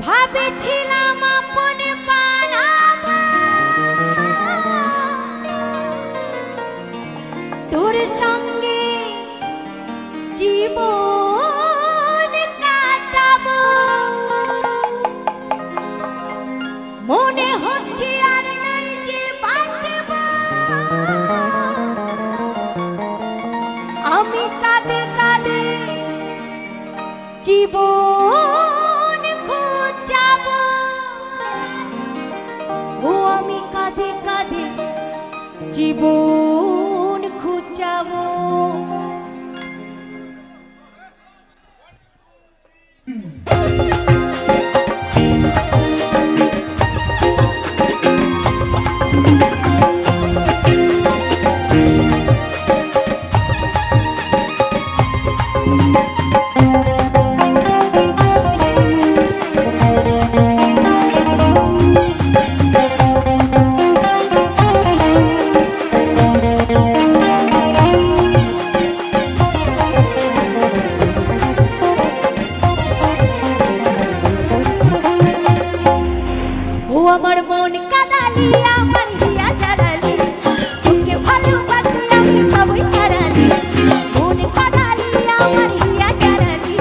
ভাবেছিলাম আপনে বানাবো তোর সঙ্গে জীবন কাটাবো মনে হচ্ছে আর নাই যে বাঁচবো আমি কাঁদে কাঁদে জীবন খোঁজাবো ও আমি কাঁদে কাঁদে জীবন খোঁজাবো আমার মন কাদালি আমার হিয়া জ্বালালি তোকে ভালোবাসি আমি সবই হারালি মন কাদালি আমার হিয়া জ্বালালি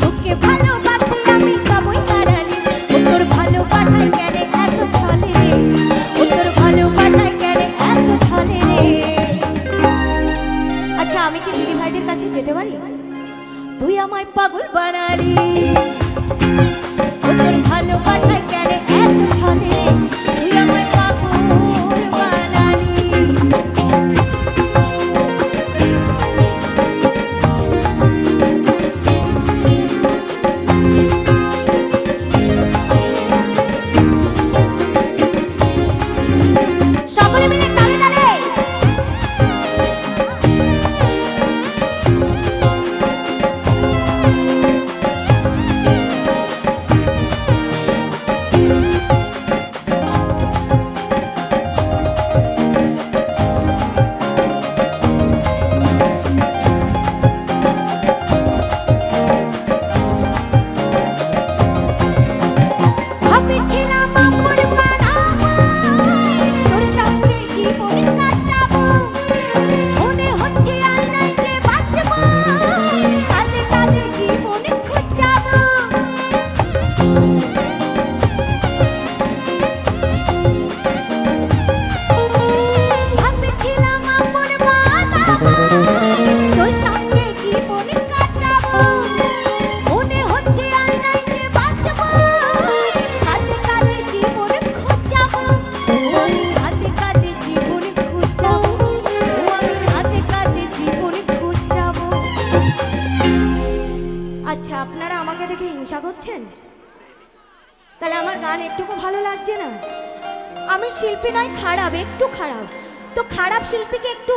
তোকে ভালোবাসি আমি সবই হারালি তোর ভালোবাসায় কেন এত ছলে রে তোর ভালোবাসায় কেন এত ছলে রে আচ্ছা আমি কি দিদি ভাইদের কাছে যেতে পারি তুই আমায় পাগল বানালি তোর ভালোবাসায় কেন এত ছলে তুই আমায় পাগল বানালি সকলে মিলে তালে তালে আচ্ছা আপনারা আমাকে দেখে হিংসা করছেন তাহলে আমার গান একটুকু ভালো লাগছে না আমি শিল্পী নয় খারাপ একটু খারাপ তো খারাপ শিল্পীকে একটু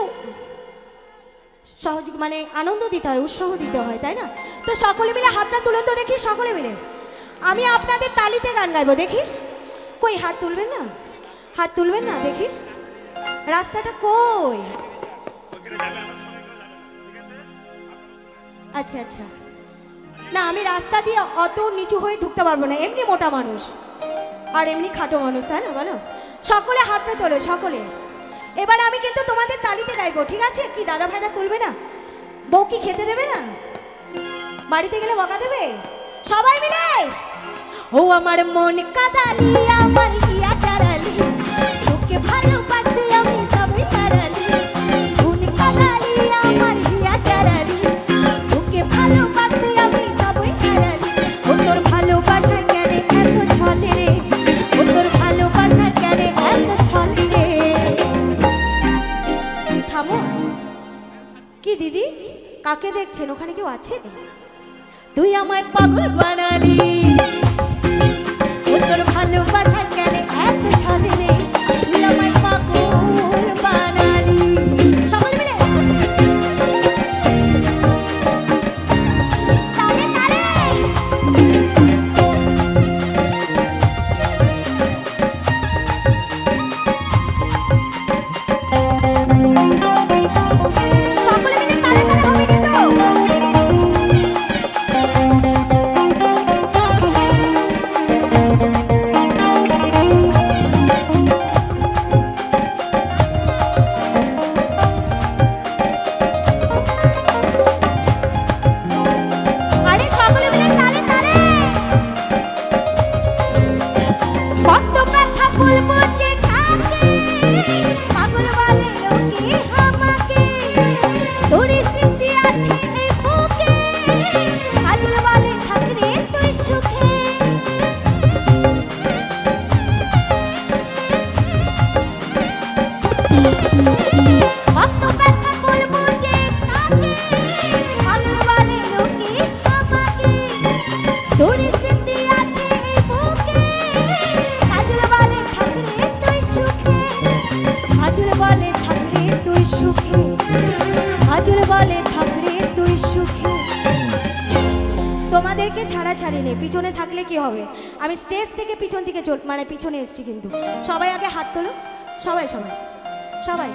সহজ মানে আনন্দ দিতে হয় উৎসাহ দিতে হয় তাই না তো সকলে মিলে হাতটা তুলুন তো দেখি সকলে মিলে আমি আপনাদের তালিতে গান গাইবো দেখি কই হাত তুলবেন না দেখি রাস্তাটা কই আচ্ছা আচ্ছা না আমি রাস্তা দিয়ে অত নিচু হয়ে ঢুকতে পারবো না এমনি মোটা মানুষ আর এমনি খাটো মানুষ তাই না বলো সকলে হাতটা তোলে সকলে এবার আমি কিন্তু তোমাদের তালিতে গাইবো ঠিক আছে কি দাদা ভাইরা তুলবে না বউ কি খেতে দেবে না বাড়িতে গেলে বকা দেবে সবাই মিলে ও আমার মন কাদালি আমার হিয়া জ্বালালি তোকে ভালোবাসি আমি সবই হারালি মন কাদালি আমার হিয়া জ্বালালি তোকে ভালোবাসি আমি সবই হারালি তোর ভালোবাসায় কেন এত ছলে রে তোর ভালোবাসায় কেন এত ছলে রে থামো কি দিদি কাকে দেখছেন ওখানে কেউ আছে তুই আমায় পাগল বানালি তোর ভালোবাসায় কেন এত ছলে রে তুই আমায় পাগল বানালি সকলে মিলে তালে তালে সকলে মিলে তালে তালে হবে কিন্তু পিছনে থাকলে কি হবে? আমি স্টেজ থেকে পিছন থেকে মানে পিছনে এসেছি কিন্তু। সবাই আগে হাত তোলো, সবাই সবাই সবাই।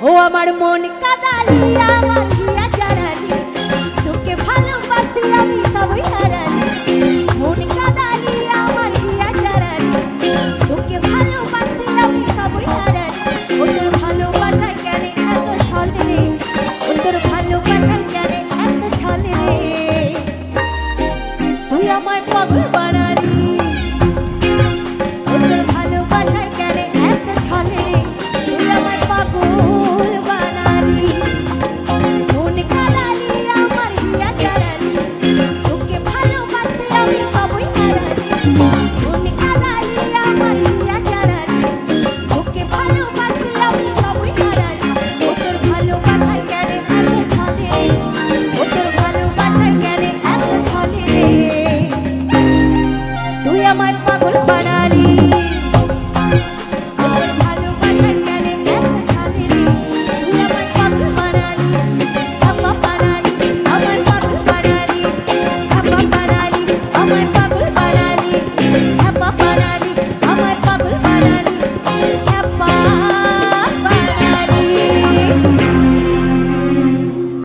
ও আমার মন কাদালি আমার হিয়া জারালি, তোকে ভালোবাসি আমি সবই হারালি। মন কাদালি আমার হিয়া জারালি, তোকে ভালোবাসি আমি সবই হারালি। ও তোর ভালোবাসায় কেন এত ছলে রে, ও তোর ভালোবাসায় কেন এত ছলে রে, তুই আমায় পাগল